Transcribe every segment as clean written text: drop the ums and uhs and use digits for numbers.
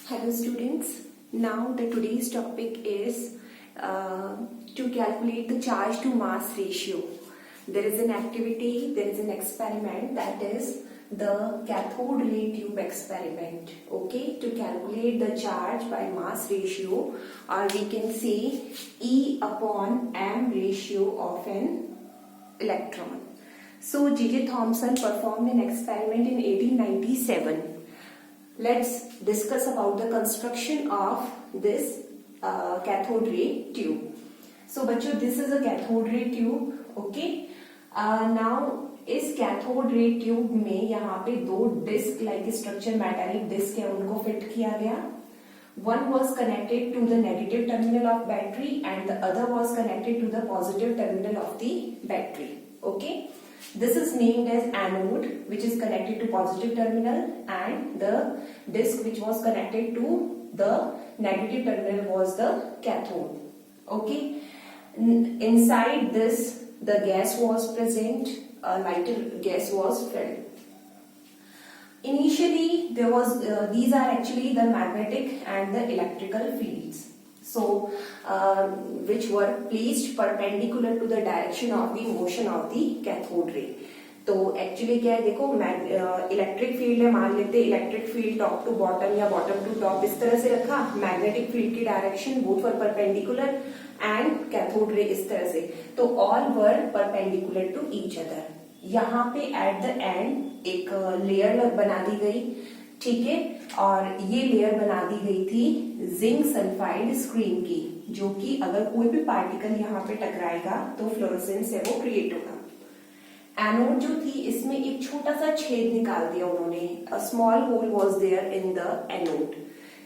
Hello students, now the today's topic is to calculate the charge to mass ratio. There is an activity, there is an experiment, that is the cathode ray tube experiment. Okay, to calculate the charge by mass ratio, or we can say E upon M ratio of an electron. So J.J. Thomson performed an experiment in 1897. Let's discuss about the construction of this cathode ray tube. So बच्चों, this is a cathode ray tube. Okay. Now इस cathode ray tube में यहाँ पे दो disc like structure metallic disc है, उनको fit किया गया. One was connected to the negative terminal of battery and the other was connected to the positive terminal of the battery. Okay. This is named as anode, which is connected to positive terminal, and the disc which was connected to the negative terminal was the cathode. Okay. Inside this, the gas was present, a lighter gas was filled. Initially, there was these are actually the magnetic and the electrical fields. So, which were placed perpendicular to the direction of the motion of the cathode ray. तो actually क्या है, देखो electric field है, मान लेते हैं electric field top to bottom या bottom to top इस तरह से रखा. मैग्नेटिक फील्ड की direction both were perpendicular and cathode ray इस तरह से, तो all were perpendicular to each other. यहाँ पे एट द एंड एक लेयर बना दी गई, ठीक है, और ये लेयर बना दी गई थी जिंक सल्फाइड स्क्रीन की, जो कि अगर कोई भी पार्टिकल यहाँ पे टकराएगा तो फ्लोरोसेंस है वो क्रिएट होगा. एनोड जो थी, इसमें एक छोटा सा छेद निकाल दिया उन्होंने, a small hole was there in the anode,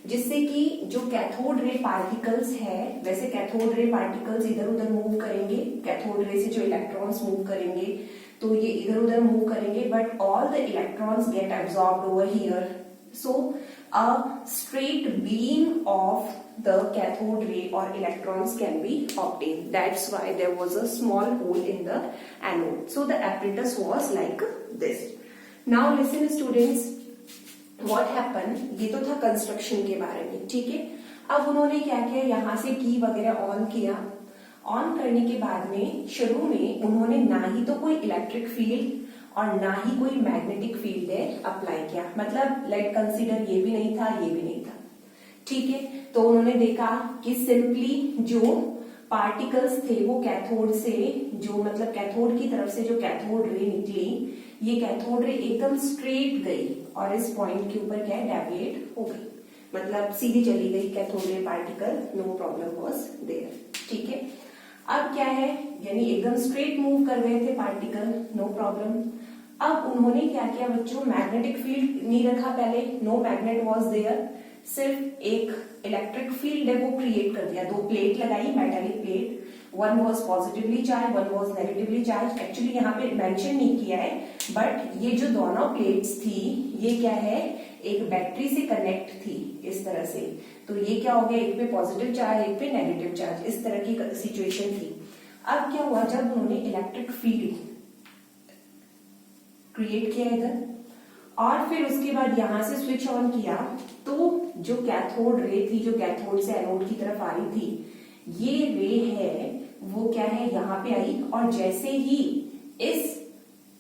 जिससे कि जो कैथोड रे पार्टिकल्स है, वैसे कैथोड रे पार्टिकल्स इधर उधर मूव करेंगे, कैथोड रे से जो इलेक्ट्रॉन्स मूव करेंगे तो ये इधर उधर मूव करेंगे, but all the electrons get absorbed over here. So a straight beam of the cathode ray or electrons can be obtained. That's why there was a small hole in the anode. So the apparatus was like this. Now listen students, what happened? ये तो था construction के बारे में, ठीक है. अब उन्होंने क्या किया, यहाँ से की वगैरह ऑन किया. ऑन करने के बाद में शुरू में उन्होंने ना ही तो कोई इलेक्ट्रिक फील्ड और ना ही कोई मैग्नेटिक फील्ड है अप्लाई किया, मतलब लेट कंसीडर ये भी नहीं था, ये भी नहीं था, ठीक है. तो उन्होंने देखा कि सिंपली जो पार्टिकल्स थे वो कैथोड से, जो मतलब कैथोड की तरफ से जो कैथोड रे निकली, ये कैथोड रे एकदम स्ट्रेट गई और इस पॉइंट के ऊपर क्या है, डेविएट हो गई, मतलब सीधी चली गई cathode ray particle, no problem was there, ठीक है. अब क्या है, यानी एकदम स्ट्रेट मूव कर रहे थे पार्टिकल, नो प्रॉब्लम. अब उन्होंने क्या किया बच्चों, मैग्नेटिक फील्ड नहीं रखा पहले, नो मैग्नेट वाज देयर, सिर्फ एक इलेक्ट्रिक फील्ड है वो क्रिएट कर दिया. दो प्लेट लगाई, metallic plate, one was positively charge, one was negatively charge. Actually यहाँ पे मेंशन नहीं किया है, बट ये जो दोनों प्लेट्स थी ये क्या है, एक बैटरी से कनेक्ट थी इस तरह से. तो ये क्या हो गया, एक पे पॉजिटिव चार्ज, एक पे नेगेटिव चार्ज, इस तरह की सिचुएशन थी. अब क्या हुआ, जब उन्होंने इलेक्ट्रिक फील्ड क्रिएट किया इधर, और फिर उसके बाद यहां से स्विच ऑन किया, तो जो कैथोड रे थी, जो कैथोड से एनोड की तरफ आ रही थी, ये रे है वो क्या है, यहाँ पे आई, और जैसे ही इस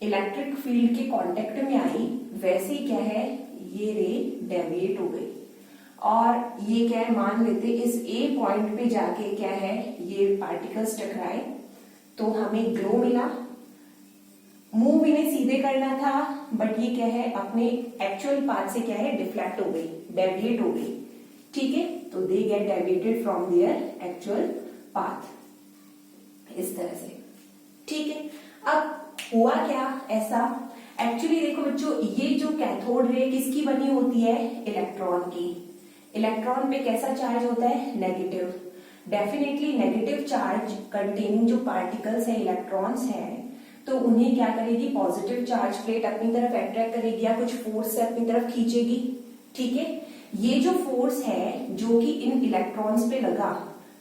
इलेक्ट्रिक फील्ड के कांटेक्ट में आई, वैसे ही क्या है, ये रे डेविएट हो गई. और ये क्या है, मान लेते इस ए पॉइंट पे जाके क्या है, ये पार्टिकल्स टकराए तो हमें ग्लो मिला. मूव इन्हें सीधे करना था, बट ये क्या है, अपने एक्चुअल पाथ से क्या है, डिफ्लेक्ट हो गई, डेविएट हो गई, ठीक है. तो they get deviated from their actual path, इस तरह से, ठीक है. अब हुआ क्या ऐसा, एक्चुअली देखो बच्चों, ये जो कैथोड रे किसकी बनी होती है, इलेक्ट्रॉन की. इलेक्ट्रॉन पे कैसा चार्ज होता है, negative. Definitely negative charge containing जो पार्टिकल्स है, इलेक्ट्रॉन्स है, तो उन्हें क्या करेगी, पॉजिटिव चार्ज प्लेट अपनी तरफ अट्रैक्ट करेगी या कुछ फोर्स से अपनी तरफ खींचेगी, ठीक है. ये जो फोर्स है जो कि इन इलेक्ट्रॉन्स पे लगा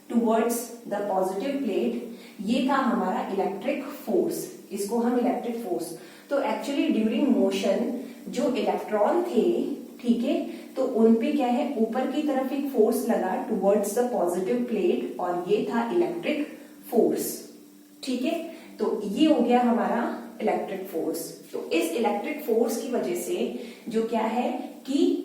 टुवर्ड्स द पॉजिटिव प्लेट, ये था हमारा इलेक्ट्रिक फोर्स, इसको हम इलेक्ट्रिक फोर्स. तो एक्चुअली ड्यूरिंग मोशन जो इलेक्ट्रॉन थे ठीक है, तो उनपे क्या है, ऊपर की तरफ एक फोर्स लगा टुवर्ड्स द पॉजिटिव प्लेट और ये था इलेक्ट्रिक फोर्स। ठीक है, तो ये हो गया हमारा इलेक्ट्रिक फोर्स। तो इस इलेक्ट्रिक फोर्स की वजह से जो क्या है कि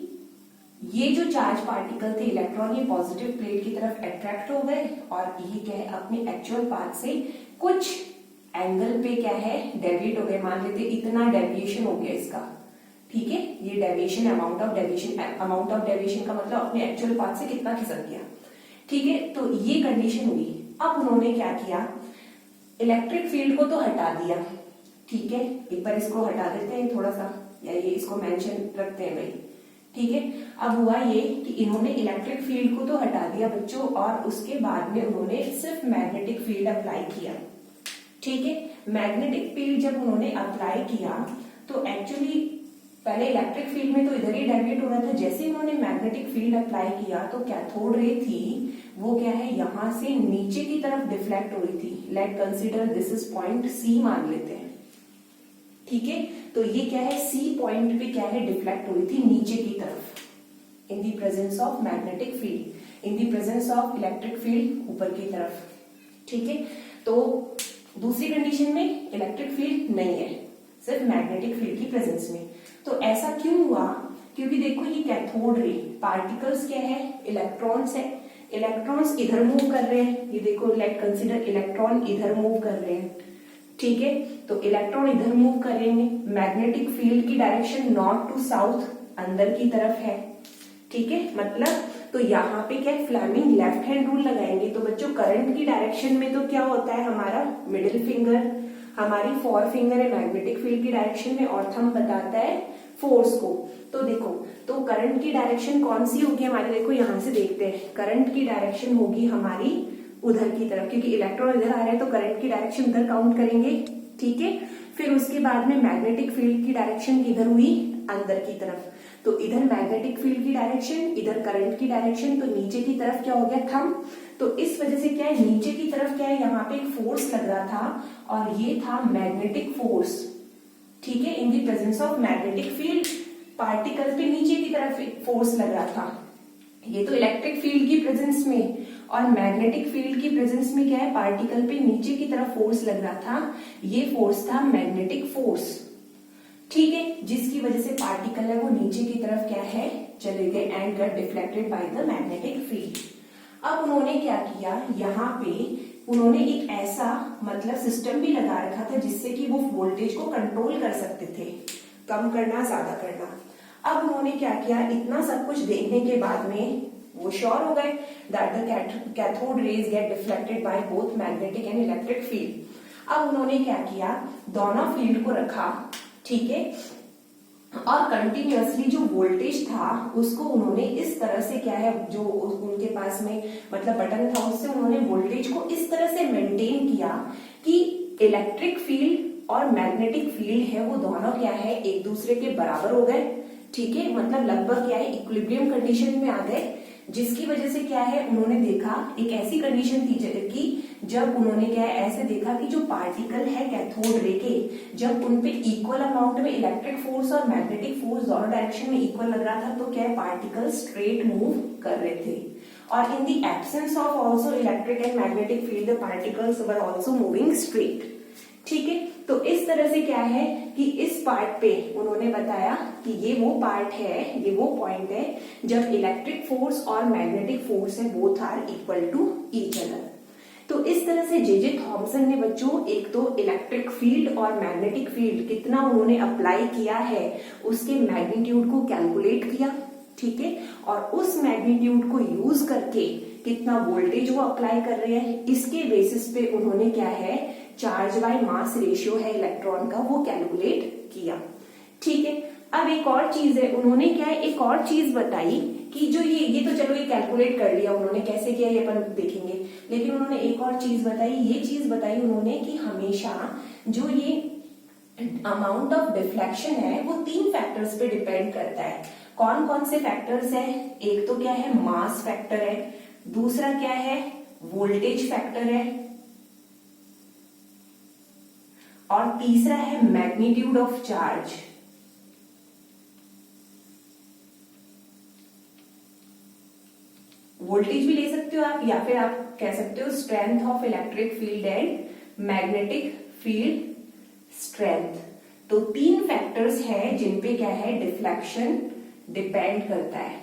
ये जो चार्ज पार्टिकल थे इलेक्ट्रॉन, ये पॉजिटिव प्लेट की तरफ अट्रैक्ट हो गए और ये क्या है अपने एक्चुअल पाथ से कुछ एंगल पे क्या है डेविएट हो गए। मान लेते इतना डेविएशन हो गया इसका, ठीक है, ये डेविएशन, अमाउंट ऑफ डेविएशन का मतलब अपने एक्चुअल पाथ से कितना खिसक गया। ठीक है, तो ये कंडीशन हुई। अब उन्होंने क्या किया, इलेक्ट्रिक फील्ड को तो हटा दिया। ठीक है, एक बार इसको हटा देते हैं थोड़ा सा, या ये इसको मेंशन रखते हैं भाई। ठीक है, अब हुआ ये कि इन्होंने इलेक्ट्रिक फील्ड को तो हटा दिया बच्चों, और उसके बाद में उन्होंने सिर्फ मैग्नेटिक फील्ड अप्लाई किया। ठीक है, मैग्नेटिक फील्ड जब उन्होंने अप्लाई किया तो एक्चुअली पहले इलेक्ट्रिक फील्ड में तो इधर ही डेविएट हो रहा था, जैसे उन्होंने मैग्नेटिक फील्ड अप्लाई किया तो कैथोड रे थी वो क्या है यहां से नीचे की तरफ डिफ्लेक्ट हो रही थी। Let consider this is point C मान लेते हैं। ठीक है, तो ये क्या है सी पॉइंट पे क्या है डिफ्लेक्ट हो रही थी नीचे की तरफ in the presence of magnetic field, in the presence of electric field ऊपर की तरफ। ठीक है, तो दूसरी कंडीशन में इलेक्ट्रिक फील्ड नहीं है, सिर्फ मैग्नेटिक फील्ड की प्रेजेंस में। तो ऐसा क्यों हुआ, क्योंकि देखो ये कैथोड रे पार्टिकल्स क्या है, इलेक्ट्रॉन्स है, इलेक्ट्रॉन्स इधर मूव कर रहे हैं। ये देखो लेट कंसीडर इलेक्ट्रॉन इधर मूव कर रहे हैं। ठीक है, तो इलेक्ट्रॉन इधर मूव करेंगे, मैग्नेटिक फील्ड की डायरेक्शन नॉर्थ टू साउथ अंदर की तरफ है। ठीक है, मतलब तो यहाँ पे क्या फ्लेमिंग लेफ्ट हैंड रूल लगाएंगे। तो बच्चों करंट की डायरेक्शन में तो क्या होता है, हमारा मिडिल फिंगर, हमारी फोर फिंगर है मैग्नेटिक फील्ड की डायरेक्शन में, और थंब बताता है फोर्स को। तो देखो, तो करंट की डायरेक्शन कौन सी होगी हमारी, देखो यहां से देखते हैं, करंट की डायरेक्शन होगी हमारी उधर की तरफ, क्योंकि इलेक्ट्रॉन इधर आ रहे हैं तो करंट की डायरेक्शन उधर काउंट करेंगे। ठीक है, फिर उसके बाद में मैग्नेटिक फील्ड की डायरेक्शन किधर हुई, अंदर की तरफ। तो इधर मैग्नेटिक फील्ड की डायरेक्शन, इधर करंट की डायरेक्शन, तो नीचे की तरफ क्या हो गया थंब। तो इस वजह से क्या है नीचे की तरफ क्या है यहाँ पे एक फोर्स लग रहा था, और ये था मैग्नेटिक फोर्स। ठीक है, in the presence of magnetic field particle पे नीचे की तरफ फोर्स लग रहा था। ये तो इलेक्ट्रिक फील्ड की प्रेजेंस में, और मैग्नेटिक फील्ड की प्रेजेंस में क्या है पार्टिकल पे नीचे की तरफ फोर्स लग रहा था। ये फोर्स था मैग्नेटिक फोर्स। ठीक है, जिसकी वजह से पार्टिकल है वो नीचे की तरफ क्या है चले गए and got deflected by the magnetic field. अब उन्होंने क्या किया, यहाँ पे उन्होंने एक ऐसा मतलब सिस्टम भी लगा रखा था जिससे कि वो वोल्टेज को कंट्रोल कर सकते थे, कम करना ज्यादा करना। अब उन्होंने क्या किया, इतना सब कुछ देखने के बाद में वो श्योर हो गए that the cathode rays get deflected by both magnetic and electric field. अब उन्होंने क्या किया, दोनों फील्ड को रखा। ठीक है, और कंटिन्यूअसली जो वोल्टेज था उसको उन्होंने इस तरह से क्या है, जो उनके पास में मतलब बटन था उससे उन्होंने वोल्टेज को इस तरह से मेंटेन किया कि इलेक्ट्रिक फील्ड और मैग्नेटिक फील्ड है वो दोनों क्या है एक दूसरे के बराबर हो गए। ठीक है, मतलब लगभग क्या है इक्विलिब्रियम कंडीशन में आ गए, जिसकी वजह से क्या है उन्होंने देखा एक ऐसी कंडीशन थी कि जब उन्होंने क्या है ऐसे देखा कि जो पार्टिकल है कैथोड रे के, जब उनपे इक्वल अमाउंट में इलेक्ट्रिक फोर्स और मैग्नेटिक फोर्स दोनों डायरेक्शन में इक्वल लग रहा था, तो क्या है पार्टिकल स्ट्रेट मूव कर रहे थे। और in the absence of also electric and magnetic field the particles were also moving straight. ठीक है, तो इस तरह से क्या है कि इस पार्ट पे उन्होंने बताया कि ये वो पार्ट है, ये वो पॉइंट है जब इलेक्ट्रिक फोर्स और मैग्नेटिक फोर्स है both are equal to each other. तो इस तरह से जे थॉमसन ने बच्चों एक तो इलेक्ट्रिक फील्ड और मैग्नेटिक फील्ड कितना उन्होंने अप्लाई किया है उसके मैग्नीट्यूड को कैलकुलेट किया। ठीक है, और उस मैग्नीट्यूड को यूज करके कितना वोल्टेज वो अप्लाई कर रहे हैं इसके बेसिस पे उन्होंने क्या है चार्ज बाय मास रेशियो है इलेक्ट्रॉन का वो कैलकुलेट किया। ठीक है, अब एक और चीज है, उन्होंने क्या है एक और चीज बताई कि जो ये तो चलो ये कैलकुलेट कर लिया उन्होंने, कैसे किया ये अपन देखेंगे, लेकिन उन्होंने एक और चीज बताई, ये चीज बताई उन्होंने कि हमेशा जो ये अमाउंट ऑफ डिफ्लेक्शन है वो 3 फैक्टर्स पे डिपेंड करता है। कौन कौन से फैक्टर्स है, एक तो क्या है मास फैक्टर है, दूसरा क्या है वोल्टेज फैक्टर है, और तीसरा है मैग्नीट्यूड ऑफ चार्ज। वोल्टेज भी ले सकते हो आप, या फिर आप कह सकते हो strength of electric field and magnetic field strength. तो 3 फैक्टर्स हैं जिन पे क्या है, डिफ्लेक्शन डिपेंड करता है।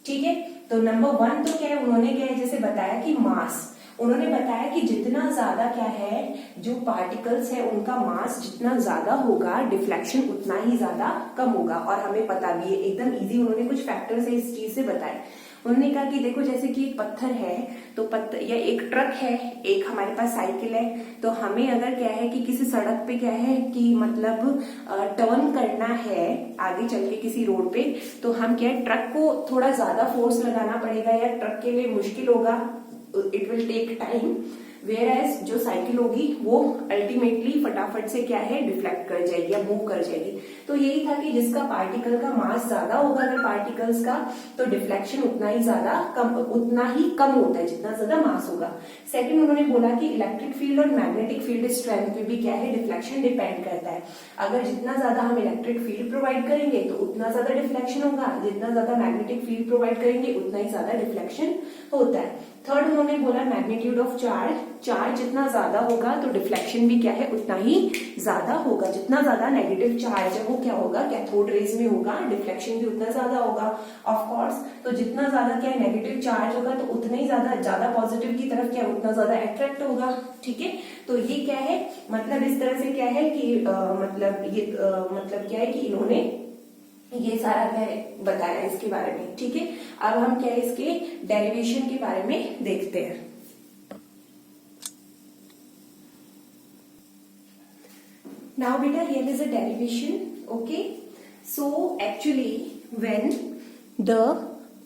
ठीक है, तो नंबर 1 तो क्या है, उन्होंने क्या है जैसे बताया कि मास, उन्होंने बताया कि जितना ज्यादा क्या है, जो पार्टिकल्स है उनका मास जितना ज्यादा होगा, डिफ्लेक्शन उतना ही ज्यादा कम होगा। और हमें पता भी है, एकदम इजी उन्होंने कुछ फैक्टर्स है इस चीज से बताए। उन्होंने कहा कि देखो जैसे कि एक पत्थर है, तो पत्थर या एक ट्रक है, एक हमारे पास साइकिल है, तो हमें अगर क्या है कि किसी सड़क पे क्या है कि मतलब टर्न करना है आगे चल के किसी रोड पे, तो हम क्या है, ट्रक को थोड़ा ज्यादा फोर्स लगाना पड़ेगा, या ट्रक के लिए मुश्किल होगा, it will take time. Whereas जो साइकिल होगी वो अल्टीमेटली फटाफट से क्या है, डिफ्लेक्ट कर जाएगी या मूव कर जाएगी। तो यही था कि जिसका पार्टिकल का मास ज्यादा होगा अगर पार्टिकल्स का, तो डिफ्लेक्शन उतना ही कम होता है जितना ज्यादा मास होगा। सेकंड उन्होंने बोला कि इलेक्ट्रिक फील्ड और मैग्नेटिक फील्ड स्ट्रेंथ पे भी क्या है, डिफ्लेक्शन डिपेंड करता है। अगर जितना ज्यादा हम इलेक्ट्रिक फील्ड प्रोवाइड करेंगे तो उतना ज्यादा डिफ्लेक्शन होगा, जितना ज्यादा मैग्नेटिक फील्ड प्रोवाइड करेंगे उतना ही ज्यादा डिफ्लेक्शन होता है। थर्ड उन्होंने बोला मैग्नीट्यूड ऑफ चार्ज, चार्ज जितना ज्यादा होगा तो डिफ्लेक्शन भी क्या है, उतना ही ज्यादा होगा। जितना ज्यादा नेगेटिव चार्ज है वो क्या होगा, कैथोड रेज में होगा, डिफ्लेक्शन भी उतना ज्यादा होगा ऑफ कोर्स। तो जितना ज्यादा क्या है नेगेटिव चार्ज होगा तो उतना ही ज्यादा पॉजिटिव की तरफ क्या उतना ज्यादा अट्रैक्ट होगा। ठीक है, तो ये क्या है, मतलब इस तरह से क्या है कि मतलब क्या है कि इन्होंने ये सारा क्या बताया इसके बारे में। ठीक है, अब हम क्या है इसके डेरिवेशन के बारे में देखते हैं। Now beta, here is a derivation. Okay, so actually when the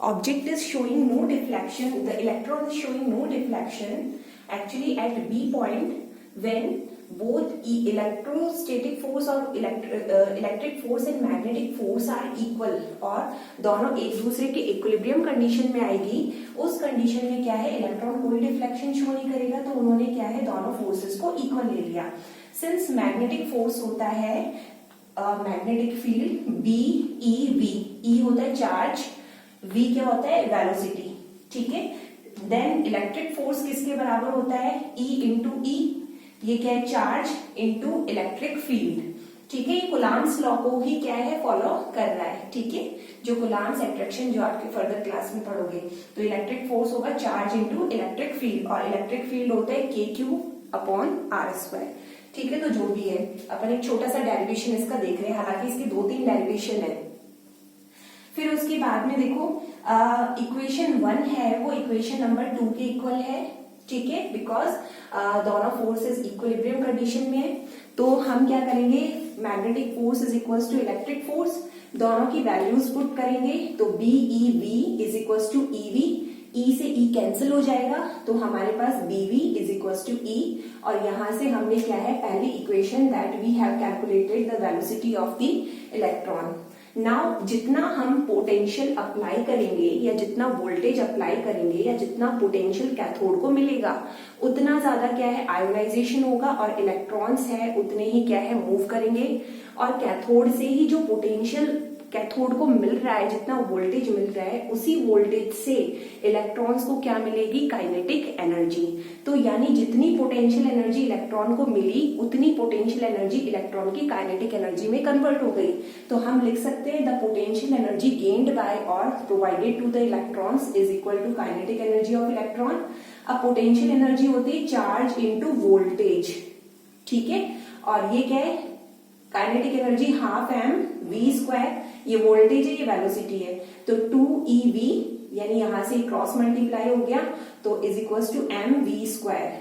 object is showing no deflection, the electron is showing no deflection, actually at B point, when both electrostatic force और electric force and magnetic force are equal, और दोनों एक दूसरे के equilibrium condition में आएगी, उस condition में क्या है, इलेक्ट्रॉन कोई डिफ्लेक्शन शो नहीं करेगा। तो उन्होंने क्या है, दोनों फोर्सेस को इक्वल ले लिया। सिंस मैग्नेटिक फोर्स होता है magnetic field B E V, E होता है चार्ज, वी क्या होता है, वेलोसिटी। ठीक है, देन इलेक्ट्रिक फोर्स किसके बराबर होता है, ई इंटू ई, ये क्या है, चार्ज इंटू इलेक्ट्रिक फील्ड। ठीक है, ये कुलाम्स लॉ को ही क्या है, फॉलो कर रहा है। ठीक है, जो कुलाम्स अट्रैक्शन जो आपके फर्दर क्लास में पढ़ोगे, तो इलेक्ट्रिक फोर्स होगा चार्ज इंटू इलेक्ट्रिक फील्ड, और इलेक्ट्रिक फील्ड होता है के क्यू अपॉन आर स्क्वायर। ठीक है, तो जो भी है अपन एक छोटा सा डेरिवेशन इसका देख रहे हैं, हालांकि इसके 2-3 डेरिवेशन है। फिर उसके बाद में देखो इक्वेशन 1 है वो इक्वेशन नंबर 2 के इक्वल है। ठीक है, बिकॉज दोनों फोर्सेस इक्विलिब्रियम कंडीशन में है। तो हम क्या करेंगे, magnetic force is equal to electric force, दोनों की वैल्यूज पुट करेंगे, तो B E V is equal to E V, E से ई कैंसिल हो जाएगा, तो हमारे पास B V is equal to E, और यहां से हमने क्या है, पहली equation that we have calculated the velocity of the electron. Now जितना हम पोटेंशियल अप्लाई करेंगे या जितना वोल्टेज अप्लाई करेंगे या जितना पोटेंशियल कैथोड को मिलेगा, उतना ज्यादा क्या है, आयोनाइजेशन होगा, और इलेक्ट्रॉन्स है उतने ही क्या है, मूव करेंगे। और कैथोड से ही जो पोटेंशियल कैथोड को मिल रहा है, जितना वोल्टेज मिल रहा है, उसी वोल्टेज से इलेक्ट्रॉन्स को क्या मिलेगी, काइनेटिक एनर्जी। तो यानी जितनी पोटेंशियल एनर्जी इलेक्ट्रॉन को मिली, उतनी पोटेंशियल एनर्जी इलेक्ट्रॉन की काइनेटिक एनर्जी में कन्वर्ट हो गई। तो हम लिख सकते हैं the potential energy gained by or provided to the electrons is equal to kinetic energy of electron. अब पोटेंशियल एनर्जी होती है चार्ज इंटू वोल्टेज। ठीक है, और ये क्या है, kinetic energy half M V square, ये वोल्टेज है, ये वेलोसिटी है, तो 2ev, यानी यहां से क्रॉस मल्टीप्लाई हो गया, तो is equal to M V square,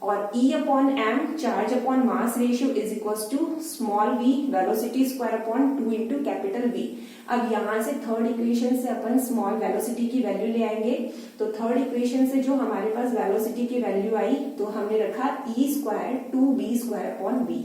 और E upon M charge upon mass ratio is equal to small v velocity square upon 2 into capital V। अब यहां से थर्ड इक्वेशन से अपन स्मॉल वेलोसिटी की वैल्यू ले आएंगे, तो थर्ड इक्वेशन से जो हमारे पास वेलोसिटी की वैल्यू आई, तो हमने रखा E square 2v square upon v,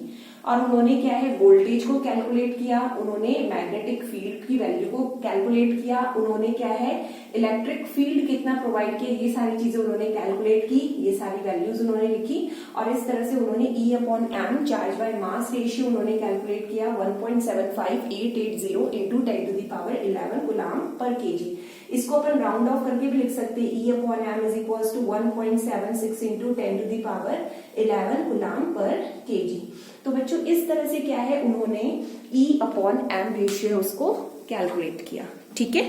और उन्होंने क्या है वोल्टेज को कैलकुलेट किया, उन्होंने मैग्नेटिक फील्ड की वैल्यू को कैलकुलेट किया, उन्होंने क्या है इलेक्ट्रिक फील्ड कितना प्रोवाइड किया, ये सारी चीजें उन्होंने कैलकुलेट की, ये सारी वैल्यूज उन्होंने लिखी और इस तरह से उन्होंने E/m charge by mass ratio उन्होंने कैलकुलेट किया 1.75880 इंटू 10⁻11 कूलम पर केजी। इसको अपन राउंड ऑफ करके भी लिख सकते हैं E/m is equal to 1.76 into 10⁻11 coulomb per KG. तो बच्चों इस तरह से क्या है उन्होंने E/m रेशियो उसको कैलकुलेट किया। ठीक है।